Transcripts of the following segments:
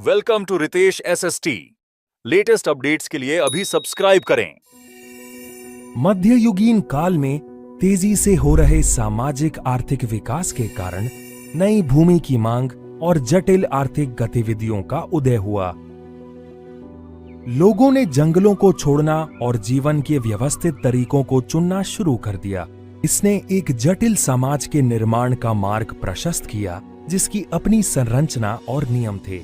Welcome to Ritesh SST. Latest updates के लिए अभी सब्सक्राइब करें। मध्ययुगीन काल में तेजी से हो रहे सामाजिक आर्थिक विकास के कारण नई भूमि की मांग और जटिल आर्थिक गतिविधियों का उदय हुआ। लोगों ने जंगलों को छोड़ना और जीवन के व्यवस्थित तरीकों को चुनना शुरू कर दिया। इसने एक जटिल समाज के निर्माण का मार्ग प्रशस्त किया, जिसकी अपनी संरचना और नियम थे।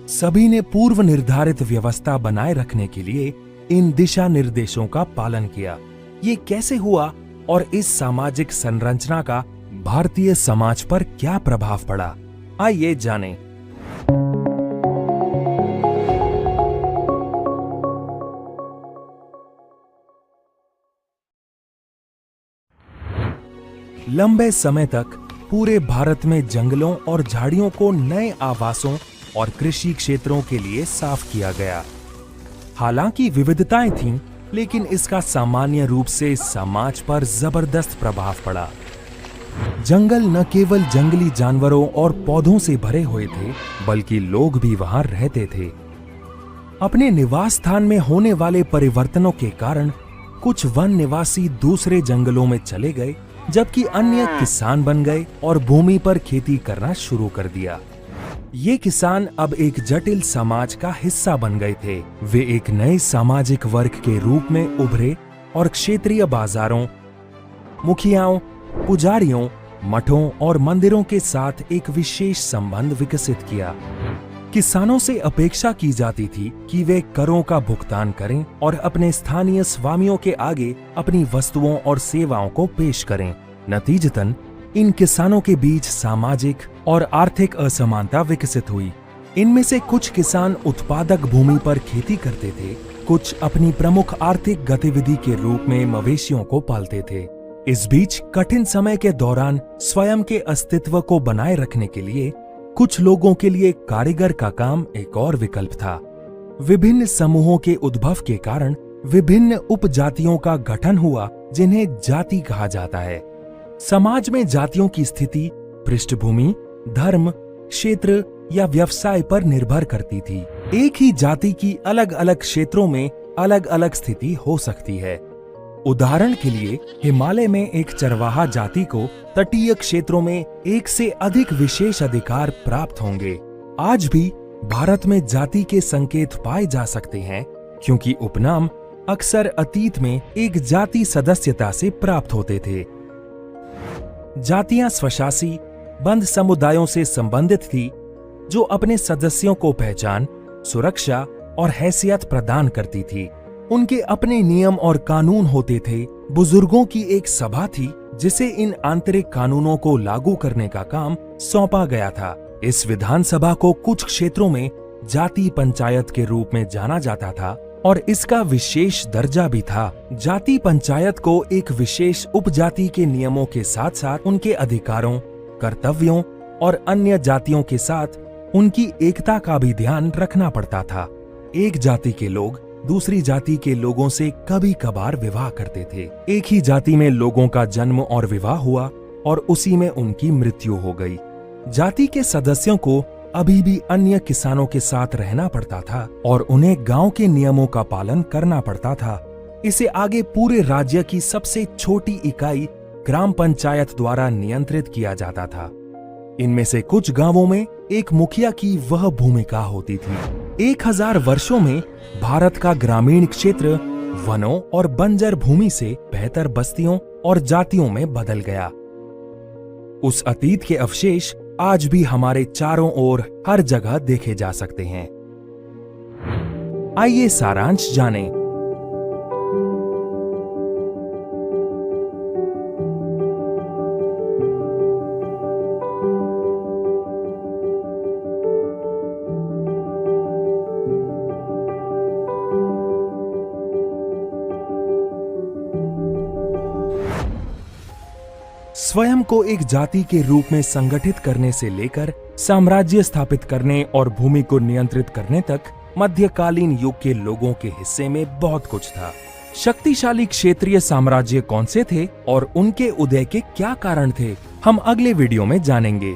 सभी ने पूर्व निर्धारित व्यवस्था बनाए रखने के लिए इन दिशा निर्देशों का पालन किया। ये कैसे हुआ और इस सामाजिक संरचना का भारतीय समाज पर क्या प्रभाव पड़ा, आइए जानें। लंबे समय तक पूरे भारत में जंगलों और झाड़ियों को नए आवासों और कृषि क्षेत्रों के लिए साफ किया गया। हालांकि विविधताएं थीं, लेकिन इसका सामान्य रूप से समाज पर जबरदस्त प्रभाव पड़ा। जंगल न केवल जंगली जानवरों और पौधों से भरे हुए थे, बल्कि लोग भी वहां रहते थे। अपने निवास स्थान में होने वाले परिवर्तनों के कारण कुछ वन निवासी दूसरे जंगलों में चले गए, जबकि अन्य किसान बन गए और भूमि पर खेती करना शुरू कर दिया। ये किसान अब एक जटिल समाज का हिस्सा बन गए थे। वे एक नए सामाजिक वर्ग के रूप में उभरे और क्षेत्रीय बाजारों, मुखियाओं, पुजारियों, मठों और मंदिरों के साथ एक विशेष संबंध विकसित किया। किसानों से अपेक्षा की जाती थी कि वे करों का भुगतान करें और अपने स्थानीय स्वामियों के आगे अपनी वस्तुओं और सेवाओं को पेश करें। नतीजतन इन किसानों के बीच सामाजिक और आर्थिक असमानता विकसित हुई। इनमें से कुछ किसान उत्पादक भूमि पर खेती करते थे, कुछ अपनी प्रमुख आर्थिक गतिविधि के रूप में मवेशियों को पालते थे। इस बीच कठिन समय के दौरान स्वयं के अस्तित्व को बनाए रखने के लिए कुछ लोगों के लिए कारीगर का काम एक और विकल्प था। विभिन्न समूहों के उद्भव के कारण विभिन्न उपजातियों का गठन हुआ, जिन्हें जाति कहा जाता है। समाज में जातियों की स्थिति पृष्ठभूमि, धर्म, क्षेत्र या व्यवसाय पर निर्भर करती थी। एक ही जाति की अलग अलग क्षेत्रों में अलग अलग स्थिति हो सकती है। उदाहरण के लिए हिमालय में एक चरवाहा जाति को तटीय क्षेत्रों में एक से अधिक विशेष अधिकार प्राप्त होंगे। आज भी भारत में जाति के संकेत पाए जा सकते हैं, क्योंकि उपनाम अक्सर अतीत में एक जाति सदस्यता से प्राप्त होते थे। जातियां स्वशासी बंद समुदायों से संबंधित थी, जो अपने सदस्यों को पहचान, सुरक्षा और हैसियत प्रदान करती थी। उनके अपने नियम और कानून होते थे। बुजुर्गों की एक सभा थी, जिसे इन आंतरिक कानूनों को लागू करने का काम सौंपा गया था। इस विधानसभा को कुछ क्षेत्रों में जाति पंचायत के रूप में जाना जाता था और इसका विशेष दर्जा भी था। जाति पंचायत को एक विशेष उपजाति के नियमों के साथ साथ उनके अधिकारों, कर्तव्यों और अन्य जातियों के साथ उनकी एकता का भी ध्यान रखना पड़ता था। एक जाति के लोग दूसरी जाति के लोगों से कभी कभार विवाह करते थे। एक ही जाति में लोगों का जन्म और विवाह हुआ और उसी में उनकी मृत्यु हो गई। जाति के सदस्यों को अभी भी अन्य किसानों के साथ रहना पड़ता था और उन्हें गांव के नियमों का पालन करना पड़ता था। इसे आगे पूरे राज्य की सबसे छोटी इकाई ग्राम पंचायत द्वारा नियंत्रित किया जाता था। इनमें से कुछ गांवों में एक मुखिया की वह भूमिका होती थी। 1000 वर्षों में भारत का ग्रामीण क्षेत्र वनों और बंजर भूमि से बेहतर बस्तियों और जातियों में बदल गया। उस अतीत के अवशेष आज भी हमारे चारों ओर हर जगह देखे जा सकते हैं। आइए सारांश जानें। स्वयं को एक जाति के रूप में संगठित करने से लेकर साम्राज्य स्थापित करने और भूमि को नियंत्रित करने तक मध्यकालीन युग के लोगों के हिस्से में बहुत कुछ था। शक्तिशाली क्षेत्रीय साम्राज्य कौन से थे और उनके उदय के क्या कारण थे, हम अगले वीडियो में जानेंगे।